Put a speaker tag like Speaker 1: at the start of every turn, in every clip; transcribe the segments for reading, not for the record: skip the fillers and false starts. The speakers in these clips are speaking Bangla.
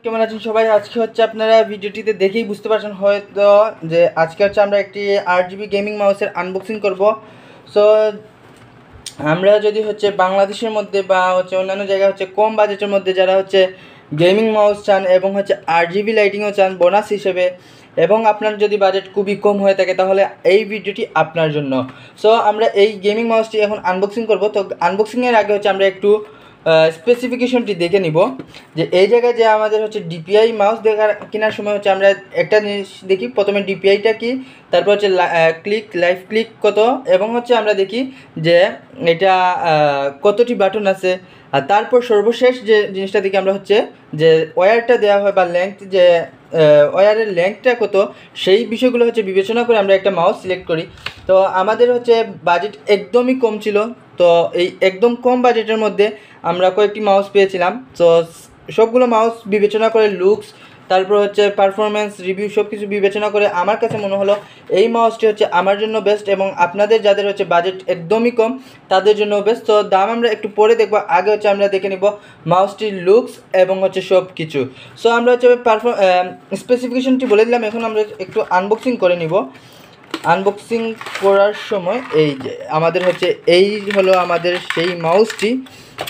Speaker 1: কেমন আছেন সবাই? আজকে হচ্ছে আপনারা ভিডিওটিতে দেখেই বুঝতে পারছেন হয়তো যে আজকে হচ্ছে আমরা একটি 8GB গেমিং মাউসের আনবক্সিং করব। সো আমরা যদি হচ্ছে বাংলাদেশের মধ্যে বা হচ্ছে অন্যান্য জায়গায় হচ্ছে কম বাজেটের মধ্যে যারা হচ্ছে গেমিং মাউস চান এবং হচ্ছে 8GB লাইটিংও চান বোনাস হিসেবে, এবং আপনার যদি বাজেট খুবই কম হয়ে থাকে তাহলে এই ভিডিওটি আপনার জন্য। সো আমরা এই গেমিং মাউসটি এখন আনবক্সিং করব। তো আনবক্সিংয়ের আগে হচ্ছে আমরা একটু স্পেসিফিকেশনটি দেখে নিব যে এই জায়গায় যে আমাদের হচ্ছে ডিপিআই মাউস কেনার সময় হচ্ছে আমরা একটা জিনিস দেখি, প্রথমে ডিপিআইটা কি, তারপর হচ্ছে লাইভ ক্লিক কত, এবং হচ্ছে আমরা দেখি যে এটা কতটি বাটন আছে, আর তারপর সর্বশেষ যে জিনিসটা দেখি আমরা হচ্ছে যে ওয়্যারটা দেওয়া হয় বা লেংথ, যে ওয়্যারের লেংথটা কত, সেই বিষয়গুলো হচ্ছে বিবেচনা করে আমরা একটা মাউস সিলেক্ট করি। তো আমাদের হচ্ছে বাজেট একদমই কম ছিল, তো এই একদম কম বাজেটের মধ্যে আমরা কয়েকটি মাউস পেয়েছিলাম। তো সবগুলো মাউস বিবেচনা করে লুকস, তারপর হচ্ছে পারফরমেন্স রিভিউ সব কিছু বিবেচনা করে আমার কাছে মনে হলো এই মাউসটি হচ্ছে আমার জন্য বেস্ট, এবং আপনাদের যাদের হচ্ছে বাজেট একদমই কম তাদের জন্য বেস্ট। তো দাম আমরা একটু পরে দেখবো, আগে হচ্ছে আমরা দেখে নিব মাউসটির লুকস এবং হচ্ছে সব কিছু। সো আমরা হচ্ছে স্পেসিফিকেশনটি বলে দিলাম, এখন আমরা একটু আনবক্সিং করে নিব। আনবক্সিং করার সময় এই যে আমাদের হচ্ছে এই হলো আমাদের সেই মাউসটি,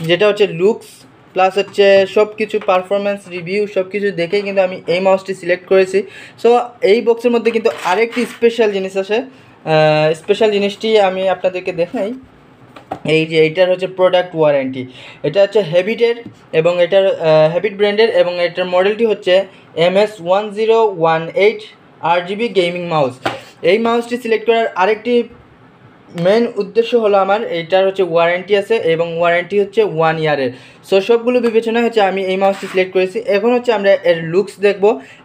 Speaker 1: যেটা হচ্ছে লুকস প্লাস হচ্ছে সব কিছু পারফরমেন্স রিভিউ সব কিছু দেখেই কিন্তু আমি এই মাউসটি সিলেক্ট করেছি। সো এই বক্সের মধ্যে কিন্তু আরেকটি স্পেশাল জিনিস আছে, স্পেশাল জিনিসটি আমি আপনাদেরকে দেখাই। এই যে এইটার হচ্ছে প্রোডাক্ট ওয়ারেন্টি, এটা হচ্ছে হ্যাবিটের এবং এটার হ্যাবিট ব্র্যান্ডের, এবং এটার মডেলটি হচ্ছে MS1018 RGB গেমিং মাউস। এই মাউসটি সিলেক্ট করার আরেকটি মেন উদ্দেশ্য হলো আমার এইটার হচ্ছে ওয়ারেন্টি আছে, এবং ওয়ারেন্টি হচ্ছে 1 ইয়ারের। সো সবগুলো বিবেচনা হচ্ছে আমি এই মাউসটি সিলেক্ট করেছি। এখন হচ্ছে আমরা এর লুকস দেখব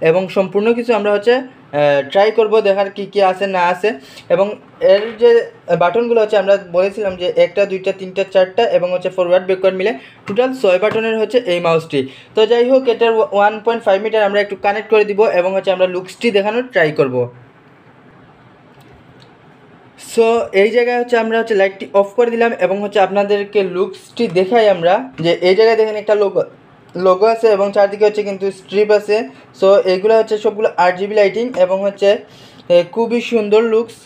Speaker 1: এবং সম্পূর্ণ কিছু আমরা হচ্ছে ট্রাই করব, দেখার কী কী আছে না আছে। এবং এর যে বাটনগুলো হচ্ছে আমরা বলেছিলাম যে একটা দুইটা তিনটা চারটা, এবং হচ্ছে ফরওয়ার্ড ব্যাকওয়ার্ড মিলে টোটাল 6 বাটনের হচ্ছে এই মাউসটি। তো যাই হোক, এটার 1.5 মিটার আমরা একটু কানেক্ট করে দিব এবং হচ্ছে আমরা লুকসটি দেখানোর ট্রাই করব। সো এই জায়গায় হচ্ছে আমরা হচ্ছে লাইটটি অফ করে দিলাম এবং হচ্ছে আপনাদেরকে লুকসটি দেখাই আমরা, যে এই জায়গায় দেখেন একটা লোগো আছে এবং চারদিকে হচ্ছে কিন্তু স্ট্রিপ আছে। সো এইগুলো হচ্ছে সবগুলো 8GB লাইটিং এবং হচ্ছে খুবই সুন্দর লুকস।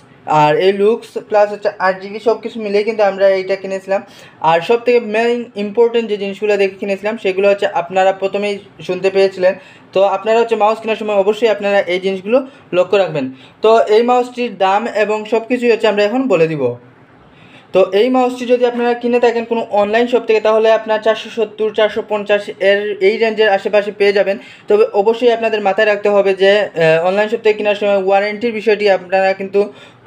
Speaker 1: আর এই লুকস প্লাস হচ্ছে 8GB সব কিছু মিলেই কিন্তু আমরা এইটা কিনেছিলাম। আর সব থেকে মেইন ইম্পর্টেন্ট যে জিনিসগুলো দেখে কিনেছিলাম সেগুলো হচ্ছে আপনারা প্রথমেই শুনতে পেয়েছিলেন। তো আপনারা হচ্ছে মাউস কেনার সময় অবশ্যই আপনারা এই জিনিসগুলো লক্ষ্য রাখবেন। তো এই মাউসটির দাম এবং সব কিছুই হচ্ছে আমরা এখন বলে দিব। তো এই মাউসটি যদি আপনারা কিনে থাকেন কোনো অনলাইন শপ থেকে, তাহলে আপনার 470 450 এর এই রেঞ্জের আশেপাশে পেয়ে যাবেন। তবে অবশ্যই আপনাদের মাথায় রাখতে হবে যে অনলাইন শপ থেকে কেনার সময় ওয়ারেন্টির বিষয়টি আপনারা কিন্তু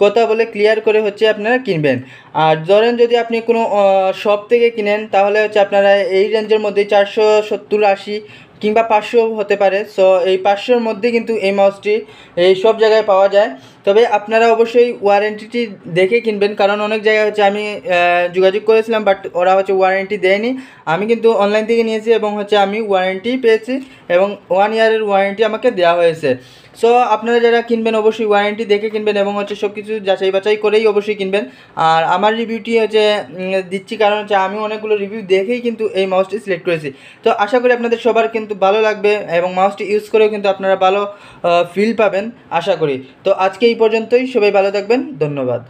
Speaker 1: কথা বলে ক্লিয়ার করে হচ্ছে আপনারা কিনবেন। আর ধরেন যদি আপনি কোনো শপ থেকে কিনেন তাহলে হচ্ছে আপনারা এই রেঞ্জের মধ্যে 470 80 কিংবা 500 হতে পারে। সো এই 500-র মধ্যে কিন্তু এই মাউসটি এই সব জায়গায় পাওয়া যায়। তবে আপনারা অবশ্যই ওয়ারেন্টিটি দেখে কিনবেন, কারণ অনেক জায়গায় হচ্ছে আমি যোগাযোগ করেছিলাম বাট ওরা হচ্ছে ওয়ারেন্টি দেয়নি। আমি কিন্তু অনলাইন থেকে নিয়েছি এবং হচ্ছে আমি ওয়ারেন্টি পেয়েছি এবং 1 ইয়ারের ওয়ারেন্টি আমাকে দেওয়া হয়েছে। সো আপনারা যারা কিনবেন অবশ্যই ওয়ারেন্টি দেখে কিনবেন এবং হচ্ছে সব কিছু যাচাই বাছাই করেই অবশ্যই কিনবেন। আর আমার রিভিউটি হচ্ছে দিচ্ছি কারণ হচ্ছে আমি অনেকগুলো রিভিউ দেখেই কিন্তু এই মাউসটি সিলেক্ট করেছি। তো আশা করি আপনাদের সবার কিন্তু ভালো লাগবে এবং মাউসটি ইউজ করেও কিন্তু আপনারা ভালো ফিল পাবেন আশা করি। তো আজকে এই পর্যন্তই, সবাই ভালো থাকবেন, ধন্যবাদ।